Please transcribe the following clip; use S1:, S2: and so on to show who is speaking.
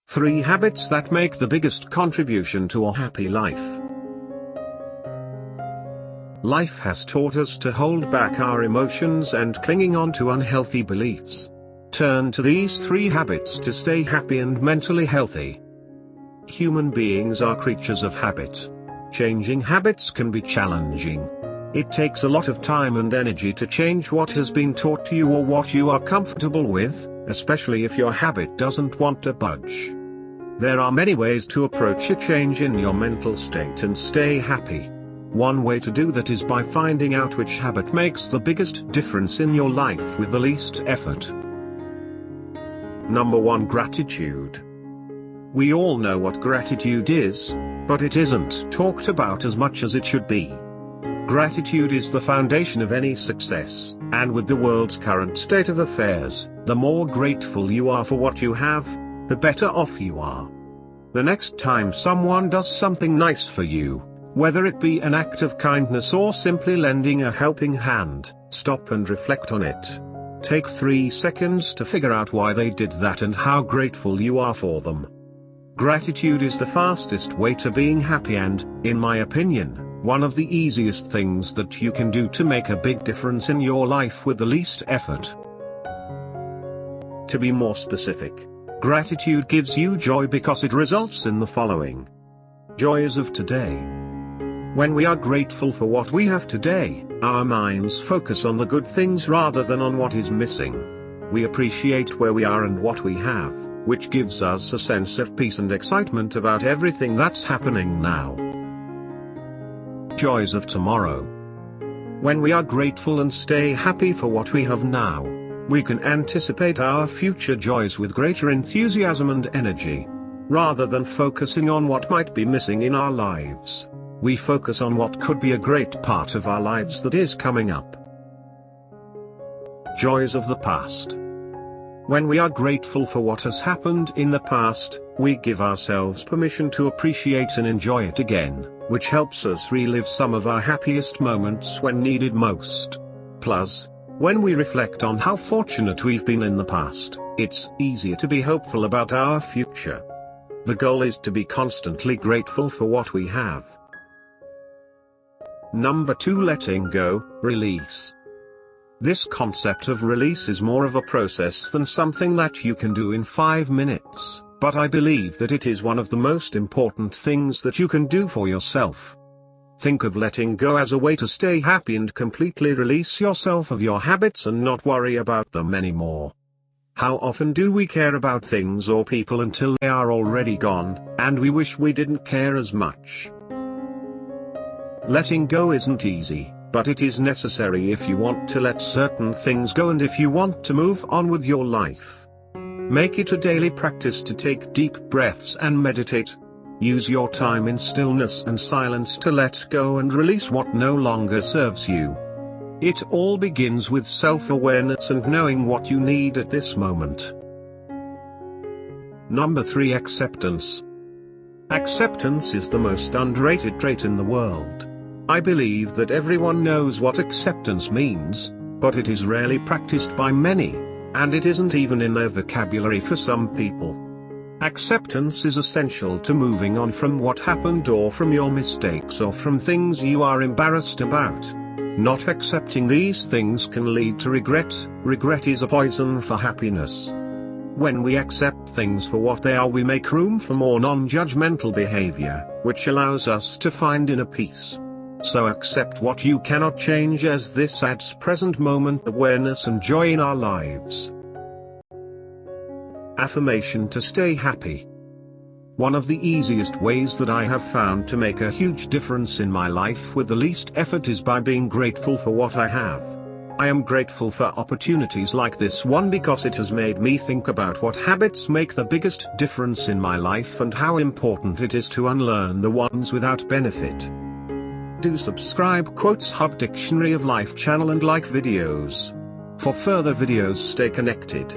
S1: 3 habits that make the biggest contribution to a happy life. Life has taught us to hold back our emotions and clinging on to unhealthy beliefs. Turn to these 3 habits to stay happy and mentally healthy. Human beings are creatures of habit. Changing habits can be challenging. It takes a lot of time and energy to change what has been taught to you or what you are comfortable with, especially if your habit doesn't want to budge. There are many ways to approach a change in your mental state and stay happy. One way to do that is by finding out which habit makes the biggest difference in your life with the least effort. Number 1. Gratitude. We all know what gratitude is, but it isn't talked about as much as it should be. Gratitude is the foundation of any success, and with the world's current state of affairs, the more grateful you are for what you have, the better off you are. The next time someone does something nice for you, whether it be an act of kindness or simply lending a helping hand, stop and reflect on it. Take 3 seconds to figure out why they did that and how grateful you are for them. Gratitude is the fastest way to being happy and, in my opinion, one of the easiest things that you can do to make a big difference in your life with the least effort. To be more specific, gratitude gives you joy because it results in the following. Joys of today. When we are grateful for what we have today, our minds focus on the good things rather than on what is missing. We appreciate where we are and what we have, which gives us a sense of peace and excitement about everything that's happening now. Joys of tomorrow. When we are grateful and stay happy for what we have now, we can anticipate our future joys with greater enthusiasm and energy. Rather than focusing on what might be missing in our lives, we focus on what could be a great part of our lives that is coming up. Joys of the past. When we are grateful for what has happened in the past, we give ourselves permission to appreciate and enjoy it again, which helps us relive some of our happiest moments when needed most. Plus, when we reflect on how fortunate we've been in the past, it's easier to be hopeful about our future. The goal is to be constantly grateful for what we have. Number 2. Letting go, release. This concept of release is more of a process than something that you can do in 5 minutes, but I believe that it is one of the most important things that you can do for yourself. Think of letting go as a way to stay happy and completely release yourself of your habits and not worry about them anymore. How often do we care about things or people until they are already gone, and we wish we didn't care as much? Letting go isn't easy, but it is necessary if you want to let certain things go and if you want to move on with your life. Make it a daily practice to take deep breaths and meditate. Use your time in stillness and silence to let go and release what no longer serves you. It all begins with self-awareness and knowing what you need at this moment. Number 3. Acceptance. Acceptance is the most underrated trait in the world. I believe that everyone knows what acceptance means, but it is rarely practiced by many, and it isn't even in their vocabulary for some people. Acceptance is essential to moving on from what happened or from your mistakes or from things you are embarrassed about. Not accepting these things can lead to regret. Regret is a poison for happiness. When we accept things for what they are, we make room for more non-judgmental behavior, which allows us to find inner peace. So accept what you cannot change, as this adds present moment awareness and joy in our lives. Affirmation to stay happy. One of the easiest ways that I have found to make a huge difference in my life with the least effort is by being grateful for what I have. I am grateful for opportunities like this one because it has made me think about what habits make the biggest difference in my life and how important it is to unlearn the ones without benefit. Do subscribe Hub Dictionary of Life channel and like videos. For further videos, stay connected.